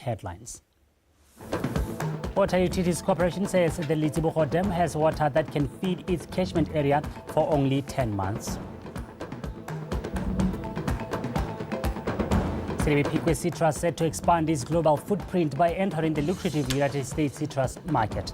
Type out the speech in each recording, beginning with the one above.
headlines. Water Utilities Corporation says the Litsiboko Dam has water that can feed its catchment area for only 10 months. Pikwe Citrus set to expand its global footprint by entering the lucrative United States citrus market.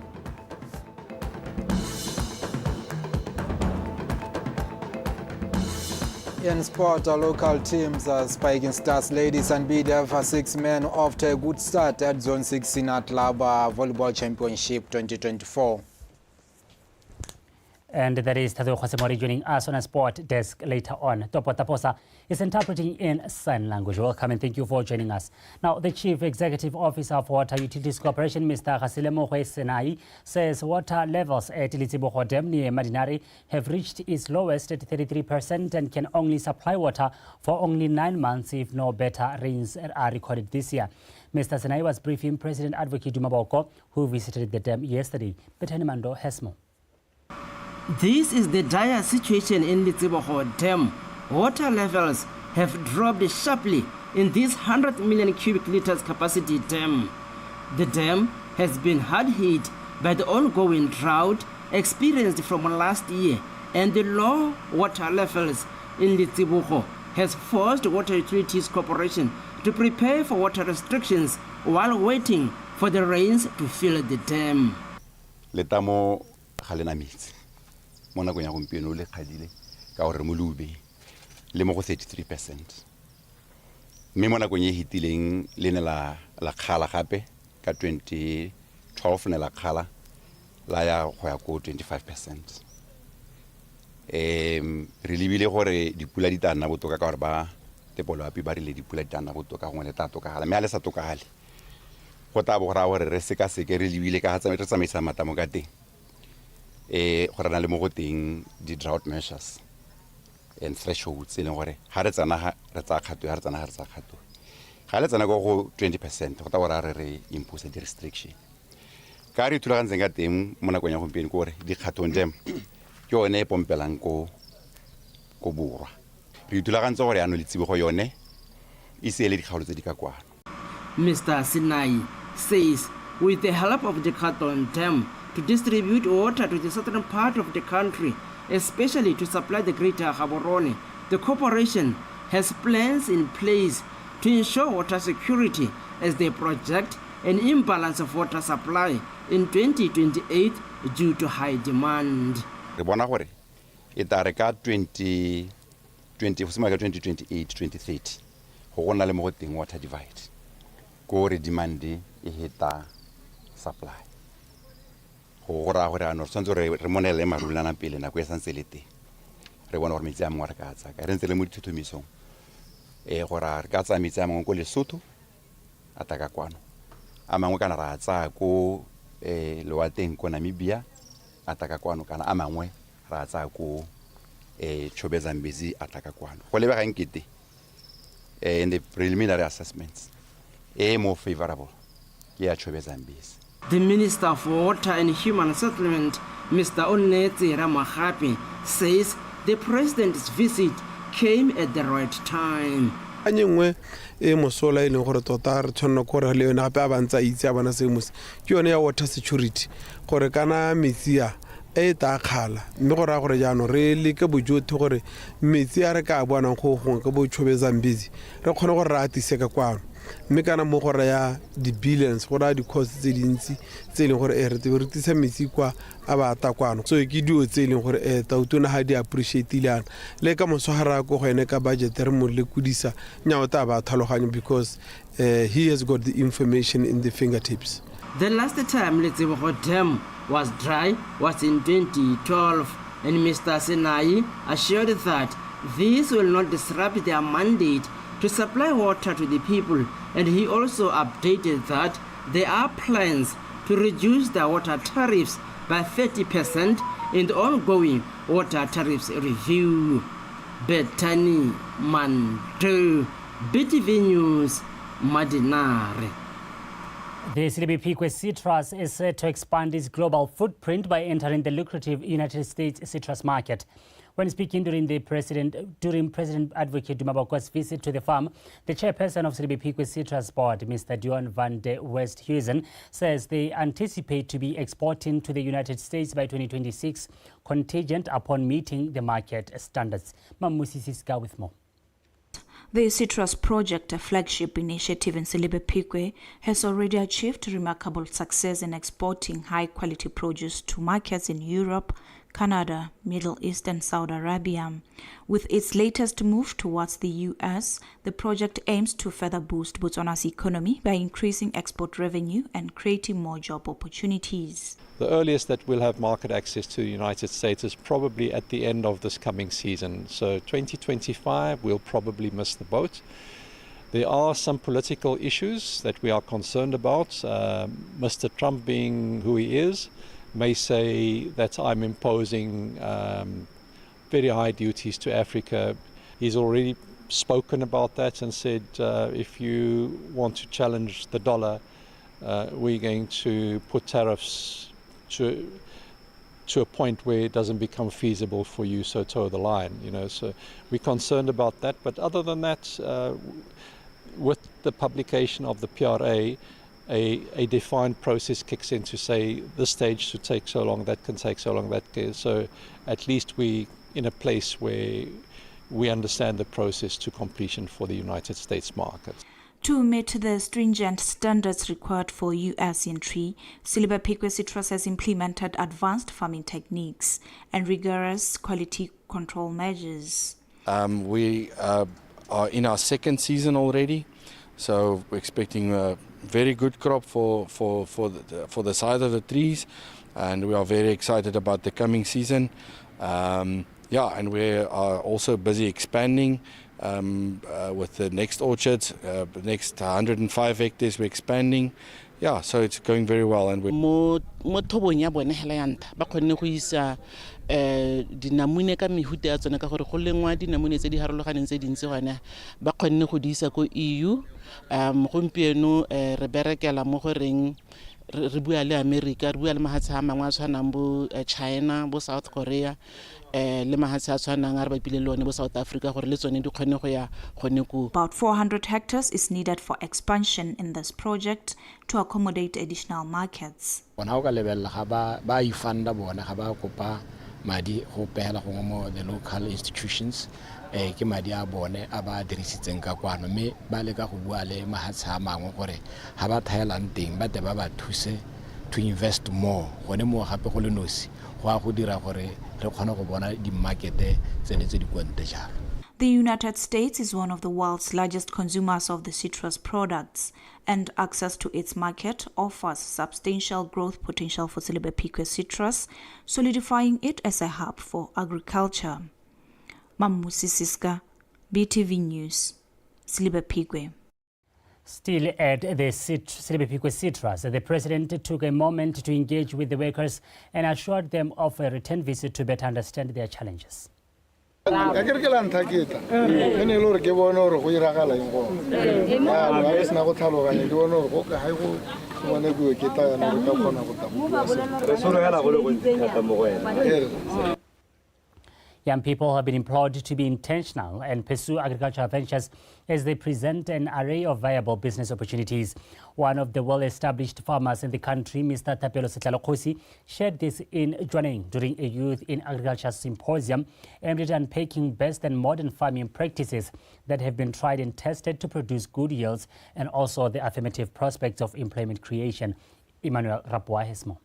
In sport, our local teams are Spiking Stars ladies and BDF are 6 men after a good start at Zone 16 at Laba Volleyball Championship 2024. And that is Tado Khosemori joining us on a sport desk later on. Topo Taposa is interpreting in sign language. Welcome and thank you for joining us. Now, the Chief Executive Officer of Water Utilities Corporation, Mr. Gasilemo Senai, says water levels at Litsiboko Dam near Madinari have reached its lowest at 33% and can only supply water for only 9 months if no better rains are recorded this year. Mr. Senai was briefing President Advocate Dumaboko, who visited the dam yesterday. Bethany Mando has more. This is the dire situation in Litsiboko Dam. Water levels have dropped sharply in this 100 million cubic liters capacity dam. The dam has been hard hit by the ongoing drought experienced from last year, and the low water levels in Litsiboko has forced Water Utilities Corporation to prepare for water restrictions while waiting for the rains to fill the dam. Letamo Halenamit. Mona go ya gompieno le khadile ka gore molube le mo go 33%. Mme mona go nye hitileng le ne la khala gape ka 2012 ne la khala la ya go ya go 25%. Re libile gore dipula di tana botoka ka gore ba tepolo api ba rile dipula di tana botoka go le tato ka hala mme ale sa toka hale go ta bo ra gore re seka seke re libile ka hatsa re tsamaisa matamo ka teng. Gore na le mo go teng di drought measures and thresholds le gore ha re tsana re tsa khato ha re tsana ha re tsa khato ga le tsana go 20% go ta gore re impose di restriction ka re thula gantseng ka teng mo nakong ya gompieno go re di khatong dem ke yone e pompelang ko borwa re thula gantse gore ya no letsibe go yone e se le di kgaolo tse di ka kwana. Mr. Sinai says with the help of the Khaton Dam to distribute water to the southern part of the country, especially to supply the greater Gaborone, the corporation has plans in place to ensure water security as they project an imbalance of water supply in 2028 due to high demand. Re bona gore e tare ka 2028 2030 go gona le mo go teng water divide go re demand e heta supply. Go ra gore ano tsantso re monele marulana pele na go ya santse le teng re bona gore metsi a mangwe re ka tsa ka re ntse le mo dithutumisong go ra re ka tsa metsi a mangwe go Lesotho ataka kwano a mangwe kana ra tsa ko loateng ko Namibia ataka kwano kana a mangwe ra tsa ko Chobeza Mbezi ataka kwano go lebega nkete in the preliminary assessments more favorable ke ya Chobeza Mbezi. The Minister for Water and Human Settlement, Mr. Onetse Ramagapi, says the President's visit came at the right time. Anyengwe mosola ile gore tota re tshwanna gore le yona gape a bantsa itse a bona se mos ke yone ya water security gore kana metsia e ta khala mme gore a gore jaano re le ke bojotho gore metsi a re ka bona go go ke bo Chobeza Mbezi re khone gore ra atise ka kwano mme kana mo gore ya di billions gore di cost tse dintsi tse leng gore re re tisa metsi kwa a ba ta kwano so ke dio tse leng gore ta utona ha di appreciate ilana le ka mosogara go go ene ka budget re mo le kudisa nyawo ta ba thaloganyo because he has got the information in the fingertips. The last time Litsiboko Dam was dry was in 2012, and Mr. Sinai assured that this will not disrupt their mandate to supply water to the people, and he also updated that there are plans to reduce the water tariffs by 30% in the ongoing water tariffs review. Bethany Mando, BTV News, Madinare. The Pikwe Citrus is set to expand its global footprint by entering the lucrative United States citrus market. When speaking during President Advocate Dumabokwa's visit to the farm, the chairperson of Silibepikwe Citrus Board, Mr. Dion van der Westhuizen, says they anticipate to be exporting to the United States by 2026, contingent upon meeting the market standards. Mamusi Siska with more. The Citrus Project, a flagship initiative in Silibepikwe, has already achieved remarkable success in exporting high-quality produce to markets in Europe, Canada, Middle East and Saudi Arabia. With its latest move towards the U.S., the project aims to further boost Botswana's economy by increasing export revenue and creating more job opportunities. The earliest that we'll have market access to the United States is probably at the end of this coming season. So 2025, we'll probably miss the boat. There are some political issues that we are concerned about. Mr. Trump, being who he is, may say that I'm imposing very high duties to Africa. He's already spoken about that and said if you want to challenge the dollar, we're going to put tariffs to a point where it doesn't become feasible for you, so toe the line. So we're concerned about that. But other than that, with the publication of the PRA, a defined process kicks in to say this stage should take so long, that can take so long, that can. So at least we in a place where we understand the process to completion for the United States market. To meet the stringent standards required for U.S. entry, Silibepikwe Citrus has implemented advanced farming techniques and rigorous quality control measures. We are in our second season already, so we're expecting a very good crop for the size of the trees, and we are very excited about the coming season. And we are also busy expanding with the next orchards, the next 105 hectares we're expanding. So it's going very well. And dinamune ka mehuta ya tsona ka gore go lengwa dinamune tse di harologaneng tse dintsi gona ba kgonne go di isa ko EU. Gompieno re berekela mo goreng re bua le America, re bua le mahatshe a mangwe a tshwanang bo China, bo South Korea, le mahatshe a tshwanang a re bapile le one bo South Africa gore le tsone di kgone go ya gone ko. About 400 hectares is needed for expansion in this project to accommodate additional markets. Bona go lebella ga ba ifanda bona ga ba kopa madi go pehela go mo the local institutions ke madi a bone a ba dirisitseng ka kwano me ba le ka go bua le mahatshe a mangwe gore ha ba thaelang teng ba te ba thuse to invest more gone mo gape go le nosi go a go dira gore re kgone go bona di market tsene tse di kwante jalo. The United States is one of the world's largest consumers of the citrus products, and access to its market offers substantial growth potential for Silibepikwe Citrus, solidifying it as a hub for agriculture. Mamusi Siska, BTV News, Silibepikwe. Still at the Silibepikwe Citrus, the president took a moment to engage with the workers and assured them of a return visit to better understand their challenges. Young people have been implored to be intentional and pursue agricultural ventures as they present an array of viable business opportunities. One of the well-established farmers in the country, Mr. Tapelo Setlhalokgosi, shared this in Jwaneng during a Youth in Agriculture Symposium aimed at unpacking best and modern farming practices that have been tried and tested to produce good yields, and also the affirmative prospects of employment creation. Emmanuel Rapua has more.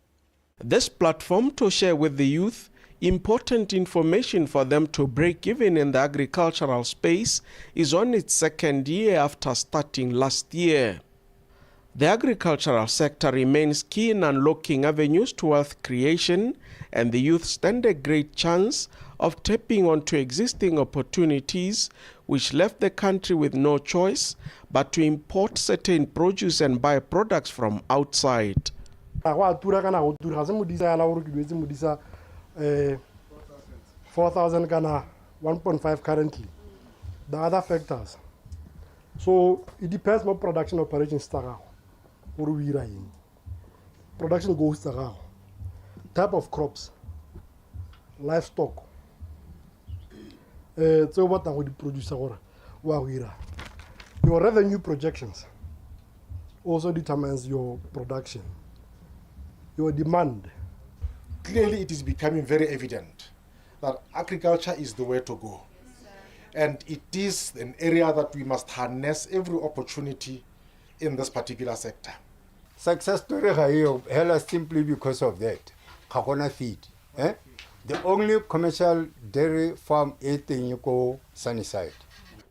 This platform to share with the youth important information for them to break even in the agricultural space is on its second year after starting last year. The agricultural sector remains key in unlocking avenues to wealth creation, and the youth stand a great chance of tapping onto existing opportunities which left the country with no choice but to import certain produce and byproducts from outside. 4,000 Ghana, 1.5 currently. The other factors. So it depends on production operations. Production goes type of crops, livestock, tseo batlang go di producer gore wa go ira. Your revenue projections also determines your production, your demand. Clearly, it is becoming very evident that agriculture is the way to go. And it is an area that we must harness every opportunity in this particular sector. Success story hella simply because of that. Kakona feed. The only commercial dairy farm in Sunnyside.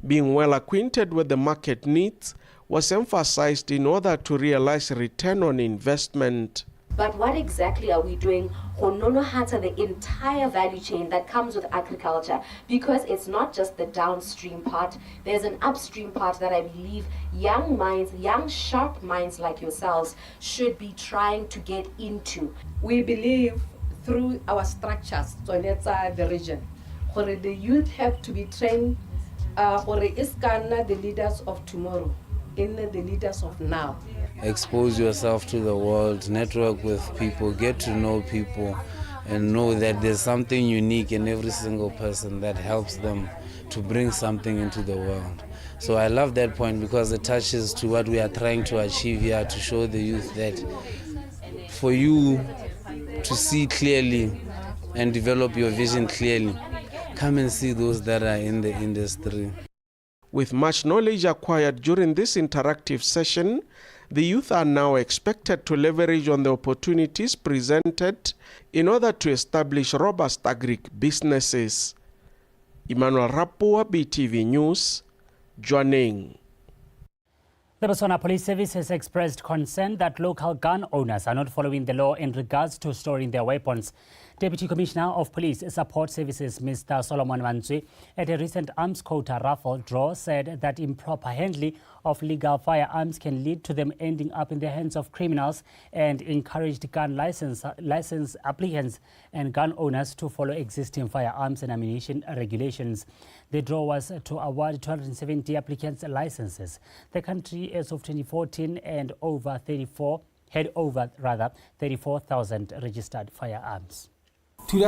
Being well acquainted with the market needs was emphasized in order to realize return on investment. But what exactly are we doing to the entire value chain that comes with agriculture? Because it's not just the downstream part, there's an upstream part that I believe young minds, young sharp minds like yourselves should be trying to get into. We believe through our structures, so that's the region, where the youth have to be trained, where it's the leaders of tomorrow, in the leaders of now. Expose yourself to the world, network with people, get to know people, and know that there's something unique in every single person that helps them to bring something into the world. So I love that point because it touches to what we are trying to achieve here, to show the youth that for you to see clearly and develop your vision clearly, come and see those that are in the industry. With much knowledge acquired during this interactive session, the youth are now expected to leverage on the opportunities presented in order to establish robust agri businesses. Emmanuel Rapua, BTV News, Joaneng. The Botswana Police Service has expressed concern that local gun owners are not following the law in regards to storing their weapons. Deputy Commissioner of Police Support Services, Mr. Solomon Mantswe, at a recent arms quota raffle draw said that improper handling of legal firearms can lead to them ending up in the hands of criminals, and encouraged gun license applicants and gun owners to follow existing firearms and ammunition regulations. The draw was to award 270 applicants licenses. The country, as of 2014, and had over 34,000 registered firearms. In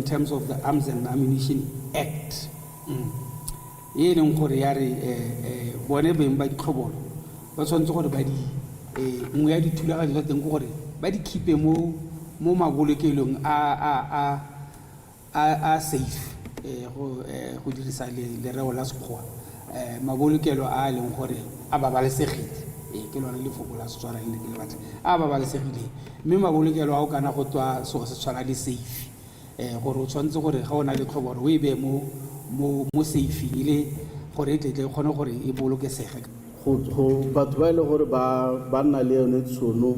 terms of the Arms and Ammunition Act, safe go dirisa le reo la sekgowa mabolokelo a leng gore a babalesegile ke lona le foko la setswana le ke le batla a babalesegile mme mabolokelo a o kana go tswa se go se tshwana le safe gore o tshwantse gore ga ona le tlhoboro o e be mo safe ile gore e tle kgone gore e bolokesege go batho ba ile gore ba nna le yone tsono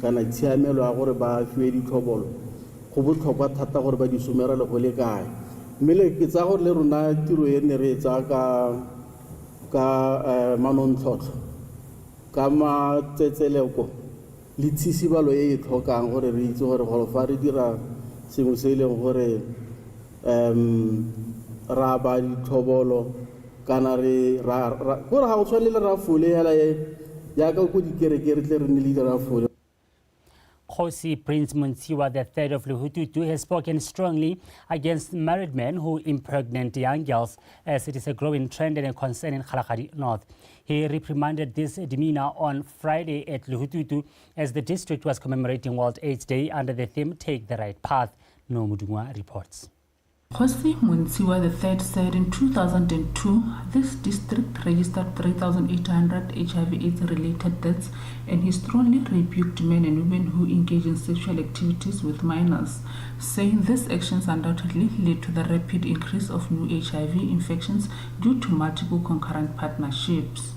kana tshiamelo a gore ba fiwe ditlhobolo go botlhokwa thata gore ba di somera le go le kae mme ke tsa gore le rona tiro e ne re tsa ka manontlhotlho ka matsetseleko le tshisibalo e e tlhokang gore re itse gore go fa re dira sengwe se ileng gore ra ba ditlhobolo kana re gore ga o tshwane le rafole hela ya ka go dikerekere tle re ne le rafole. Khosi Prince Muntsiwa III of Luhututu has spoken strongly against married men who impregnate young girls, as it is a growing trend and a concern in Kgalagadi North. He reprimanded this demeanor on Friday at Luhututu as the district was commemorating World AIDS Day under the theme Take the Right Path. No Mudungwa reports. Khosi Muntsiwa III said in 2002, this district registered 3,800 HIV/AIDS related deaths, and he strongly rebuked men and women who engage in sexual activities with minors, saying these actions undoubtedly led to the rapid increase of new HIV infections due to multiple concurrent partnerships.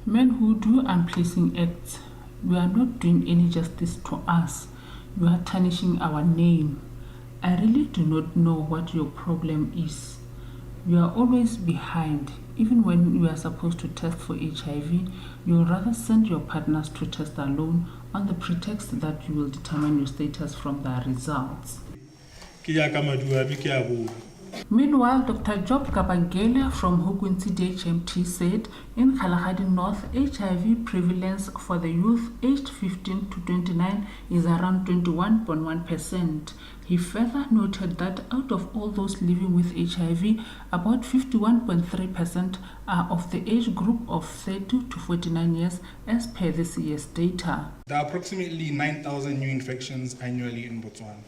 Men who do unpleasing acts, you are not doing any justice to us. You are tarnishing our name. I really do not know what your problem is. You are always behind. Even when you are supposed to test for HIV, you will rather send your partners to test alone on the pretext that you will determine your status from their results. Meanwhile, Dr. Job Kabangele from Hukunzi DHMT said in Kalahari North, HIV prevalence for the youth aged 15 to 29 is around 21.1%. He further noted that out of all those living with HIV, about 51.3% are of the age group of 30 to 49 years as per this year's data. There are approximately 9,000 new infections annually in Botswana.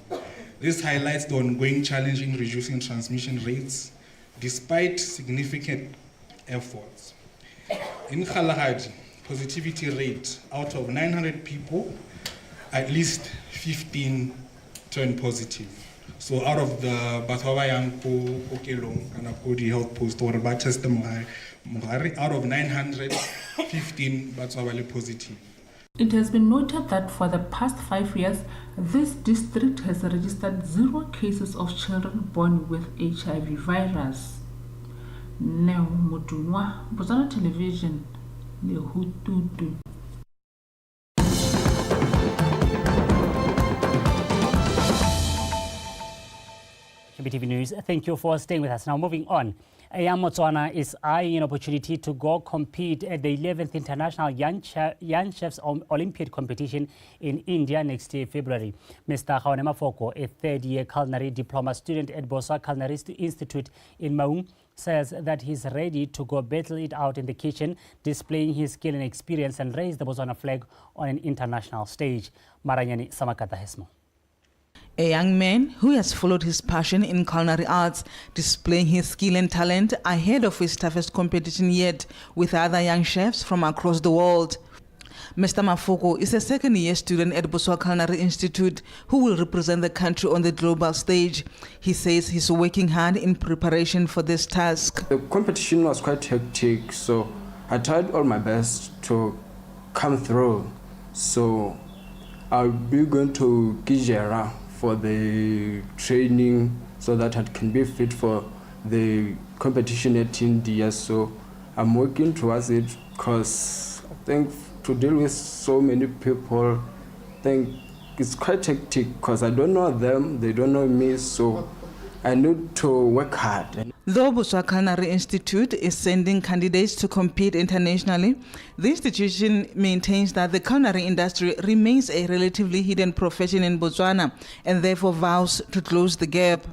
This highlights the ongoing challenge in reducing transmission rates despite significant efforts. In Kalahari, positivity rate out of 900 people, at least 15 turned positive. So out of the Batwa Yanko Okelong and Akodi health post or test out of 900, 15 Batwa positive. It has been noted that for the past 5 years, this district has registered 0 cases of children born with HIV virus. Neo Mutunwa, Botswana Television, Lehututu. BTV News, thank you for staying with us. Now moving on. Young Botswana is eyeing an opportunity to go compete at the 11th International Young Chefs Olympiad competition in India next year, February. Mr. Khaonema Foko, a third-year culinary diploma student at Botswana Culinary Institute in Maung, says that he's ready to go battle it out in the kitchen, displaying his skill and experience and raise the Botswana flag on an international stage. Maranyani Samakata has more. A young man who has followed his passion in culinary arts, displaying his skill and talent ahead of his toughest competition yet with other young chefs from across the world. Mr. Mafoko is a second-year student at Botswana Culinary Institute who will represent the country on the global stage. He says he's working hard in preparation for this task. The competition was quite hectic, so I tried all my best to come through. So I'll be going to Kijera for the training so that I can be fit for the competition at India. So I'm working towards it because I think to deal with so many people, I think it's quite hectic because I don't know them, they don't know me, so I need to work hard. Though Botswana Culinary Institute is sending candidates to compete internationally, the institution maintains that the culinary industry remains a relatively hidden profession in Botswana and therefore vows to close the gap.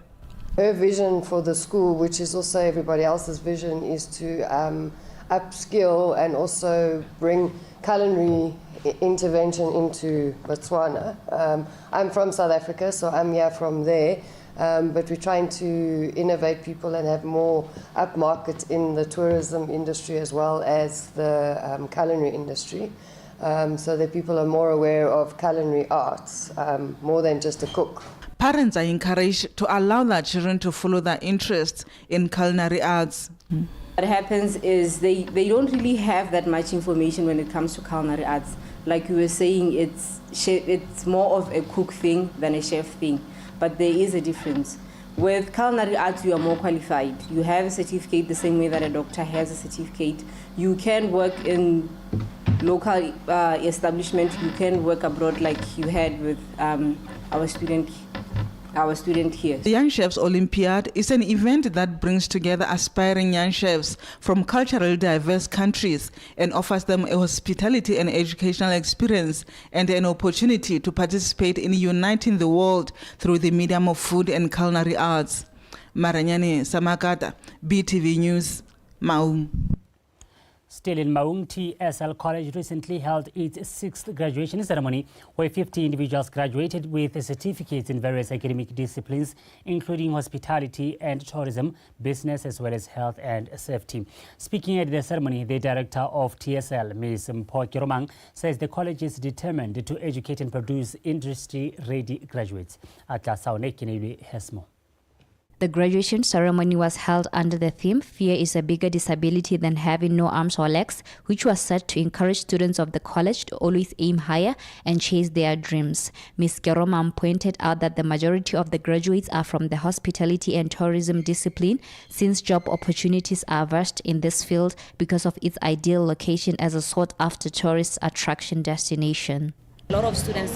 Her vision for the school, which is also everybody else's vision, is to upskill and also bring culinary intervention into Botswana. I'm from South Africa, so I'm here from there. But we're trying to innovate people and have more upmarket in the tourism industry as well as the culinary industry, so that people are more aware of culinary arts, more than just a cook. Parents are encouraged to allow their children to follow their interests in culinary arts. What happens is they don't really have that much information when it comes to culinary arts. Like you were saying, it's more of a cook thing than a chef thing. But there is a difference. With culinary arts, you are more qualified. You have a certificate the same way that a doctor has a certificate. You can work in local establishment. You can work abroad like you had with our student here. The Young Chefs Olympiad is an event that brings together aspiring young chefs from culturally diverse countries and offers them a hospitality and educational experience and an opportunity to participate in uniting the world through the medium of food and culinary arts. Maranyani Samakata, BTV News, Maung. Still in Maung, TSL College recently held its 6th graduation ceremony where 50 individuals graduated with certificates in various academic disciplines, including hospitality and tourism, business, as well as health and safety. Speaking at the ceremony, the director of TSL, Ms. Mpho Kiromang, says the college is determined to educate and produce industry-ready graduates. Atla Saone Kinebe has more. The graduation ceremony was held under the theme, Fear is a bigger disability than having no arms or legs, which was set to encourage students of the college to always aim higher and chase their dreams. Ms. Keromam pointed out that the majority of the graduates are from the hospitality and tourism discipline, since job opportunities are vast in this field because of its ideal location as a sought-after tourist attraction destination. A lot of students,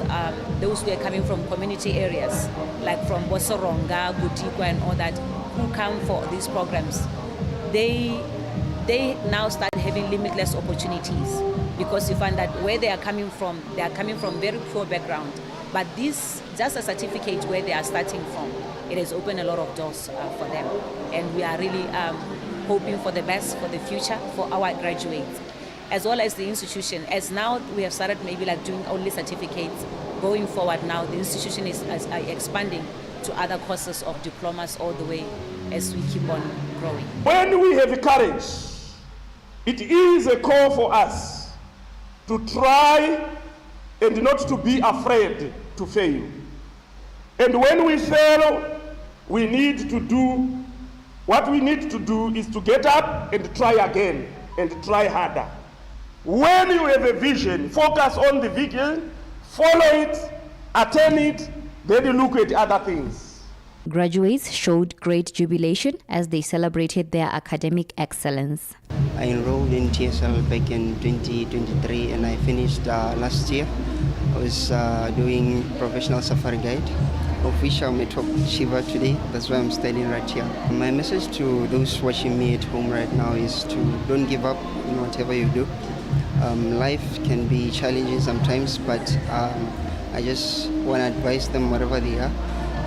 those who are coming from community areas, like from Bosoronga, Gutikwa and all that, who come for these programs, they now start having limitless opportunities, because you find that where they are coming from very poor background. But this, just a certificate where they are starting from, it has opened a lot of doors for them. And we are really hoping for the best for the future for our graduates, as well as the institution. As now we have started maybe like doing only certificates, going forward now the institution is expanding to other courses of diplomas all the way as we keep on growing. When we have courage, it is a call for us to try and not to be afraid to fail. And when we fail, we need to do, what we need to do is to get up and try again and try harder. When you have a vision, focus on the vision, follow it, attain it, then you look at other things. Graduates showed great jubilation as they celebrated their academic excellence. I enrolled in TSL back in 2023 and I finished last year. I was doing professional safari guide, of which I'm a top achiever today. That's why I'm studying right here. My message to those watching me at home right now is to don't give up in whatever you do. Life can be challenging sometimes, but I just want to advise them, whatever they are,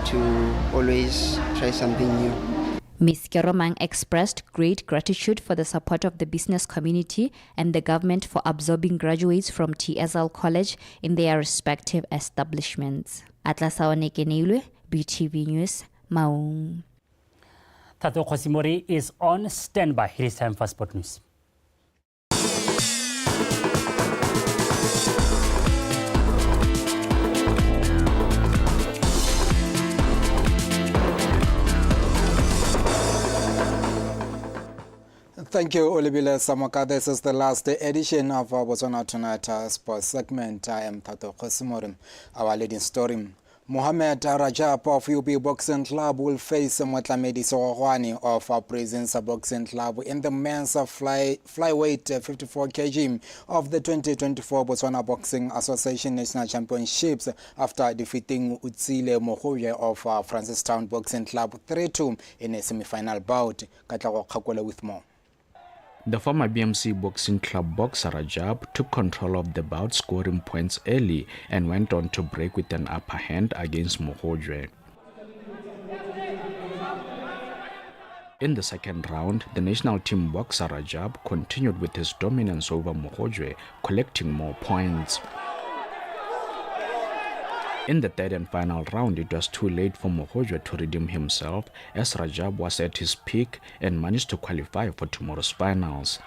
to always try something new. Ms. Keromang expressed great gratitude for the support of the business community and the government for absorbing graduates from TSL College in their respective establishments. Atlasaoneke Neilwe, BTV News, Maung. Tato Khosimori is on standby. It is time for Sport News. Thank you, Olibile Samoka. This is the last edition of our Botswana Tonight sports segment. I am Tato Khosimori. Our leading story. Mohamed Rajab of UB Boxing Club will face Motlamedi Sohwani of Presence Boxing Club in the men's flyweight 54 kg of the 2024 Botswana Boxing Association National Championships after defeating Utsile Mohoye of Francistown Boxing Club 3-2 in a semi-final bout. Katlago Kakwele with more. The former BMC Boxing Club boxer Rajab took control of the bout, scoring points early, and went on to break with an upper hand against Mohojwe. In the second round, the national team boxer Rajab continued with his dominance over Mohojwe, collecting more points. In the third and final round, it was too late for Mohojwe to redeem himself, as Rajab was at his peak and managed to qualify for tomorrow's finals.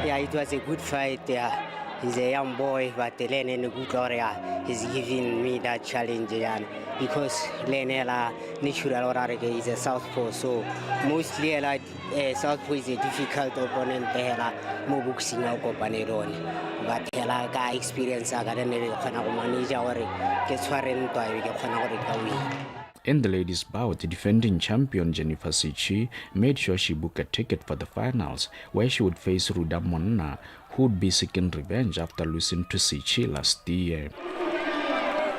Yeah, it was a good fight. Yeah. He's a young boy, but Lene Gutoria is giving me that challenge. Yeah, because Lene natural is a southpaw, so mostly southpaw is a difficult opponent. Mo boxing but ka experience ka manage In the ladies' bout, defending champion Jennifer Sichi made sure she booked a ticket for the finals, where she would face Ruda Monna, who would be seeking revenge after losing to Sichi last year.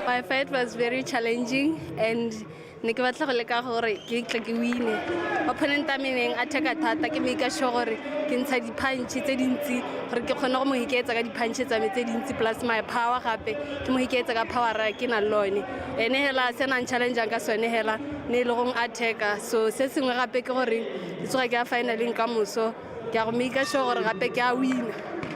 My fight was very challenging, and ne ke batla go leka gore ke tle ke win. Opponent a meneng a theka thata ke make sure gore ke ntsha di punch tse dintsi gore ke kgone go mo hiketsa ka di punch tsa me tse dintsi plus my power gape ke mo hiketsa ka power ra ke na lone ene hela se na challenge ka sone hela ne le go attacker. So se sengwe gape ke gore tsoga ke a finally ka moso ke a go make sure gore gape ke a win.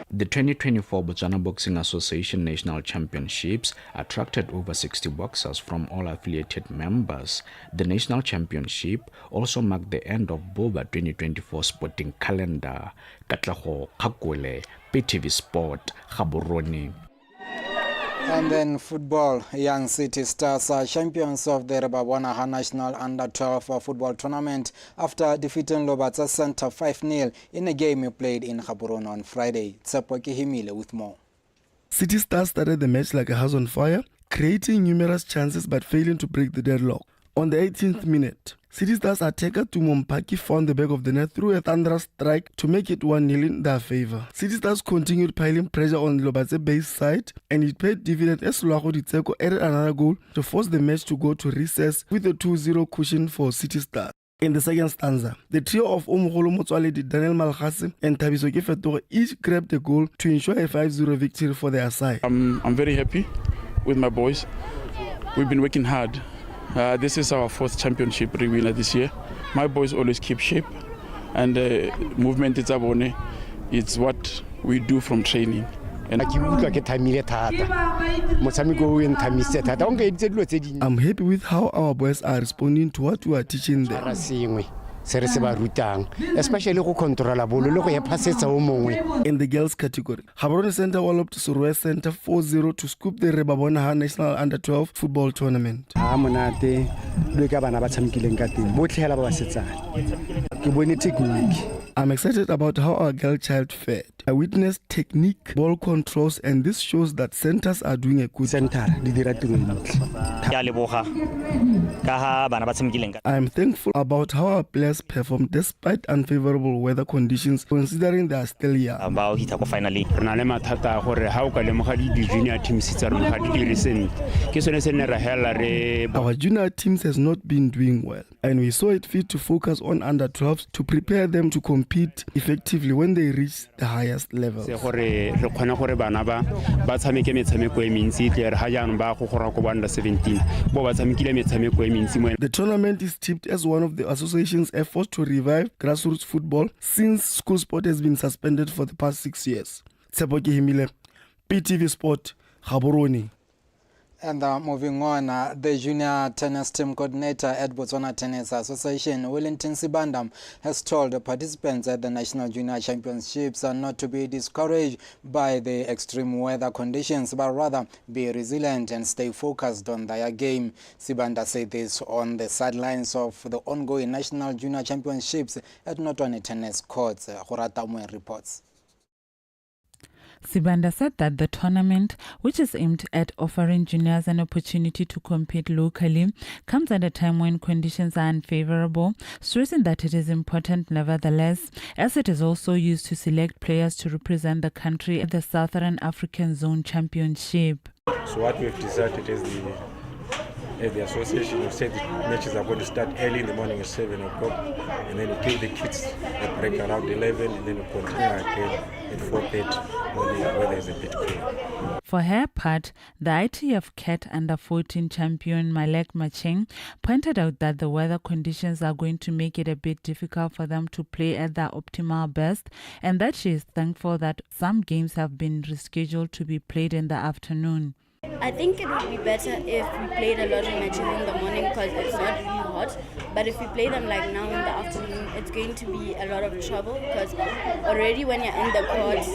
The 2024 Botswana Boxing Association National Championships attracted over 60 boxers from all affiliated members. The National Championship also marked the end of BOBA 2024 sporting calendar. Katlaho Kakwele, PTV Sport, Gaborone. And then football. Young City Stars are champions of the Botswana National Under-12 football tournament after defeating Lobatsa Center 5-0 in a game played in Gaborone on Friday. Tsepo Kihimile with more. City Stars started the match like a house on fire, creating numerous chances but failing to break the deadlock. On the 18th minute, City Stars attacker Tumo Mpaki found the back of the net through a thunderous strike to make it 1-0 in their favor. City Stars continued piling pressure on Lobatse base side, and it paid dividend as Luago Ditseko added another goal to force the match to go to recess with a 2-0 cushion for City Stars. In the second stanza, the trio of Omogolo Motswaledi, Daniel Malkhase and Thabiso Kefetogo each grabbed a goal to ensure a 5-0 victory for their side. I'm very happy with my boys. We've been working hard. This is our 4th championship winner this year. My boys always keep shape, and movement it's what we do from training. And I'm happy with how our boys are responding to what we are teaching them. Especially go controla bolo le go ya passetsa o mongwe. In the girls category, Gaborone Center walloped Suruwe Center 4-0 to scoop the Rebabona National Under-12 football tournament. Monate le ka bana ba tshamekileng ka teng botlhe hela ba ba setsana. Ke bone technique. I'm excited about how our girl child fared. I witnessed technique, ball controls, and this shows that centers are doing a good center. I'm thankful about how our players performed despite unfavorable weather conditions, considering they are still young. Our junior teams has not been doing well, and we saw it fit to focus on under-12s to prepare them to compete effectively when they reach the highest level. The tournament is tipped as one of the association's efforts to revive grassroots football since school sport has been suspended for the past 6 years. Tshepo Himile, PTV Sport, Gaborone. And moving on, the junior tennis team coordinator at Botswana Tennis Association, Wellington Sibandam, has told the participants at the National Junior Championships not to be discouraged by the extreme weather conditions, but rather be resilient and stay focused on their game. Sibanda said this on the sidelines of the ongoing National Junior Championships at Notwane Tennis Courts. Horatamwe reports. Sibanda said that the tournament, which is aimed at offering juniors an opportunity to compete locally, comes at a time when conditions are unfavorable, stressing that it is important nevertheless, as it is also used to select players to represent the country at the Southern African Zone Championship. So what we've decided is the association have said the matches are going to start early in the morning at 7 o'clock, and then we give the kids a break around 11, and then we continue again at 4:30 when the weather is a bit clear. For her part, the ITF CAT Under-14 champion Malek Macheng pointed out that the weather conditions are going to make it a bit difficult for them to play at their optimal best, and that she is thankful that some games have been rescheduled to be played in the afternoon. I think it would be better if we played a lot of matches in the morning because it's not really hot. But if we play them like now in the afternoon, it's going to be a lot of trouble because already when you're in the courts,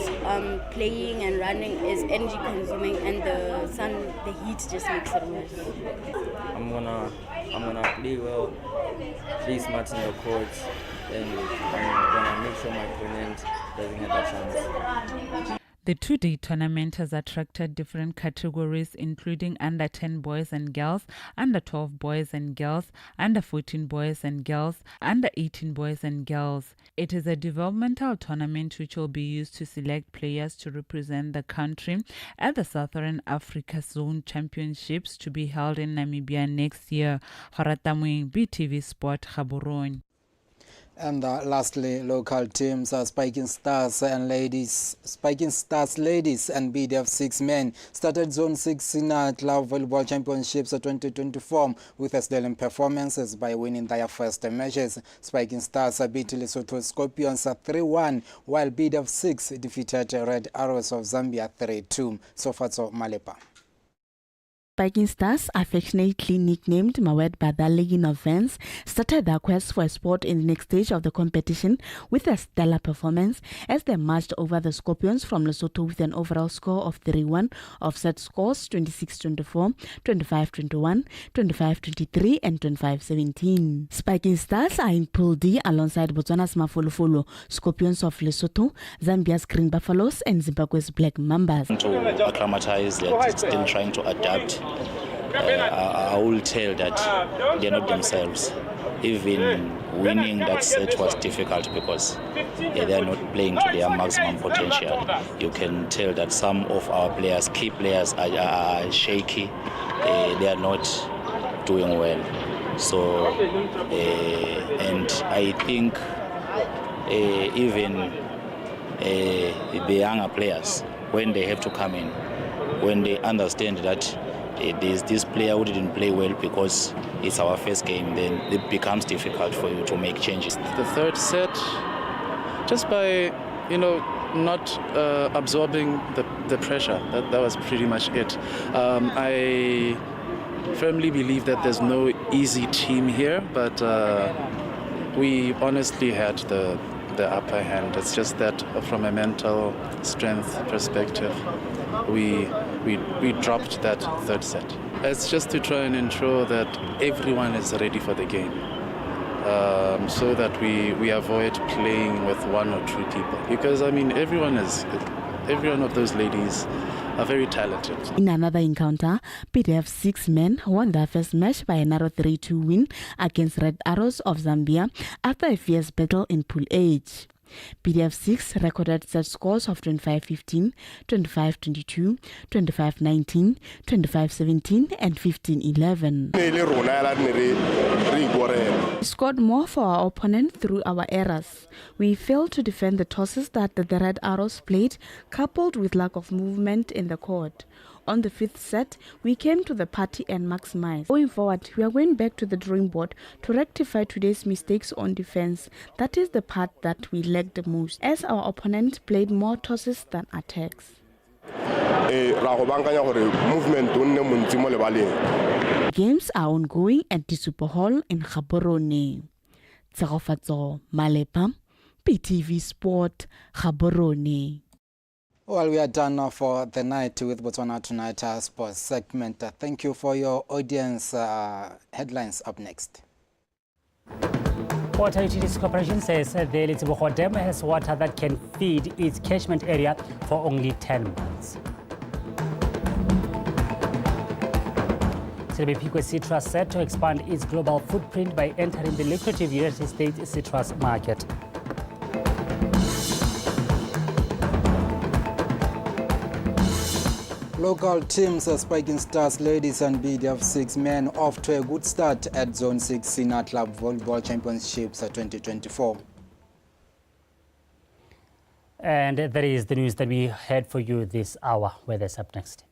playing and running is energy consuming, and the sun, the heat just makes it worse. I'm gonna play well, play smart in the courts, and I'm gonna make sure my opponent doesn't have a chance. The two-day tournament has attracted different categories, including under-10 boys and girls, under-12 boys and girls, under-14 boys and girls, under-18 boys and girls. It is a developmental tournament which will be used to select players to represent the country at the Southern Africa Zone Championships to be held in Namibia next year. Horatamwing, BTV Sport, Gaborone. And lastly, local teams Spiking Stars ladies and BDF 6 men started Zone 6 in Club Volleyball Championships 2024 with sterling performances by winning their first matches. Spiking Stars beat Lesotho Scorpions 3-1, while BDF 6 defeated Red Arrows of Zambia 3-2. Sofatso Malepa. Spiking Stars, affectionately nicknamed Mawed by the league in offense, started their quest for a spot in the next stage of the competition with a stellar performance as they marched over the Scorpions from Lesotho with an overall score of 3-1, offset scores 26-24, 25-21, 25-23 and 25-17. Spiking Stars are in Pool D alongside Botswana's Mafolofolo, Scorpions of Lesotho, Zambia's Green Buffaloes and Zimbabwe's Black Mambas. To acclimatize, they're still trying to adapt. I will tell that they're not themselves. Even winning that set was difficult because they are not playing to their maximum potential. You can tell that some of our players, key players, are shaky. They are not doing well. So, and I think even the younger players, when they have to come in, when they understand that there's this player who didn't play well because it's our first game, then it becomes difficult for you to make changes. The third set, just by, not absorbing the pressure, that was pretty much it. I firmly believe that there's no easy team here, but we honestly had the upper hand. It's just that from a mental strength perspective, we dropped that third set. It's just to try and ensure that everyone is ready for the game, so that we avoid playing with one or two people. Because every one of those ladies are very talented. In another encounter, PDF 6 men won their first match by a narrow 3-2 win against Red Arrows of Zambia after a fierce battle in Pool H. PDF 6 recorded set scores of 25-15, 25-22, 25-19, 25-17 and 15-11. We scored more for our opponent through our errors. We failed to defend the tosses that the Red Arrows played, coupled with lack of movement in the court. On the fifth set, we came to the party and maximized. Going forward, we are going back to the drawing board to rectify today's mistakes on defense. That is the part that we lacked the most, as our opponent played more tosses than attacks. Games are ongoing at the Super Hall in Gaborone. Tsegofatso Malepa, PTV Sport, Gaborone. Well, we are done now for the night with Botswana Tonight sports segment. Thank you for your audience. Headlines up next. Water Utilities Corporation says the Litsiboko Dam has water that can feed its catchment area for only 10 months. Silibepikwe Citrus set to expand its global footprint by entering the lucrative United States citrus market. Local teams Spiking Stars ladies and BDF 6 men off to a good start at Zone 6 Senior Club Volleyball Championships 2024. And that is the news that we had for you this hour. Weather's up next.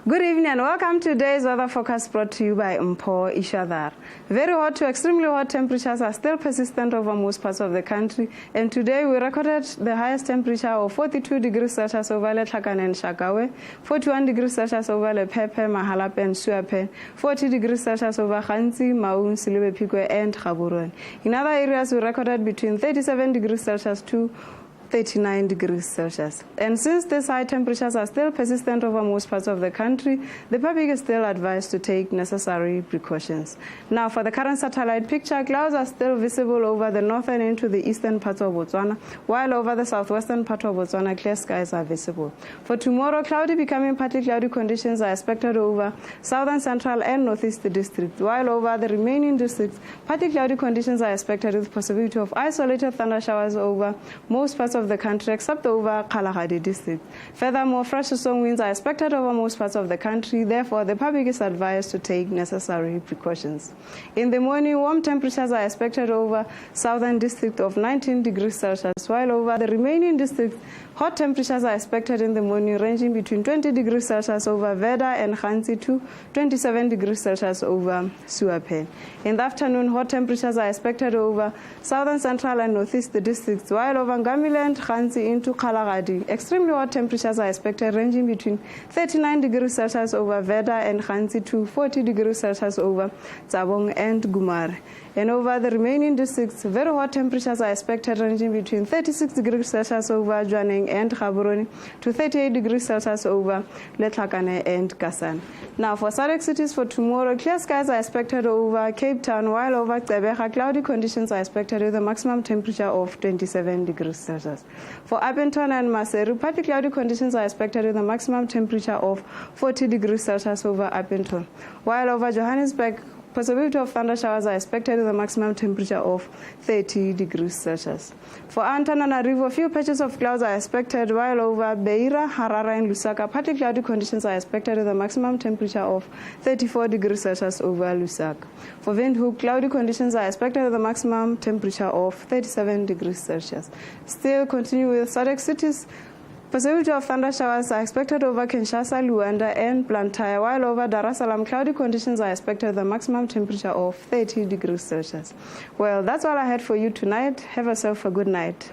Good evening and welcome to today's weather forecast brought to you by Mpo Ishadar. Very hot to extremely hot temperatures are still persistent over most parts of the country, and today we recorded the highest temperature of 42 degrees Celsius over Letlhakane and Shakawe, 41 degrees Celsius over Lepepe, Mahalape and Suape, 40 degrees Celsius over Khansi, Maun, Silibepikwe and Gaborone. In other areas we recorded between 37 degrees Celsius to 39 degrees Celsius. And since these high temperatures are still persistent over most parts of the country, the public is still advised to take necessary precautions. Now, for the current satellite picture, clouds are still visible over the northern into the eastern parts of Botswana, while over the southwestern part of Botswana, clear skies are visible. For tomorrow, cloudy becoming partly cloudy conditions are expected over southern, central, and northeast districts, while over the remaining districts, partly cloudy conditions are expected with possibility of isolated thunder showers over most parts of the country except over Kalahari district. Furthermore, fresh strong winds are expected over most parts of the country. Therefore, the public is advised to take necessary precautions. In the morning, warm temperatures are expected over southern district of 19 degrees Celsius, while over the remaining districts, hot temperatures are expected in the morning ranging between 20 degrees Celsius over Veda and Khansi to 27 degrees Celsius over Suape. In the afternoon, hot temperatures are expected over southern, central, and northeast districts, while over Ngamiland and Khansi into Kgalagadi. Extremely hot temperatures are expected ranging between 39 degrees Celsius over Veda and Khansi to 40 degrees Celsius over Tsabong and Gumare. And over the remaining districts, very hot temperatures are expected ranging between 36 degrees Celsius over Jwaneng and Gaborone to 38 degrees Celsius over Letlhakane and Kasane. Now for SADC cities for tomorrow, clear skies are expected over Cape Town, while over Gqeberha, cloudy conditions are expected with a maximum temperature of 27 degrees Celsius. For Appleton and Maseru, partly cloudy conditions are expected with a maximum temperature of 40 degrees Celsius over Appleton, while over Johannesburg, possibility of thunder showers are expected with a maximum temperature of 30 degrees Celsius. For Antananarivo, few patches of clouds are expected, while over Beira, Harare, and Lusaka, partly cloudy conditions are expected with a maximum temperature of 34 degrees Celsius over Lusaka. For Windhoek, cloudy conditions are expected with a maximum temperature of 37 degrees Celsius. Still continue with SADC cities. Possibility of thunder showers are expected over Kinshasa, Luanda, and Blantyre, while over Dar es Salaam, cloudy conditions are expected with a maximum temperature of 30 degrees Celsius. Well, that's all I had for you tonight. Have yourself a good night.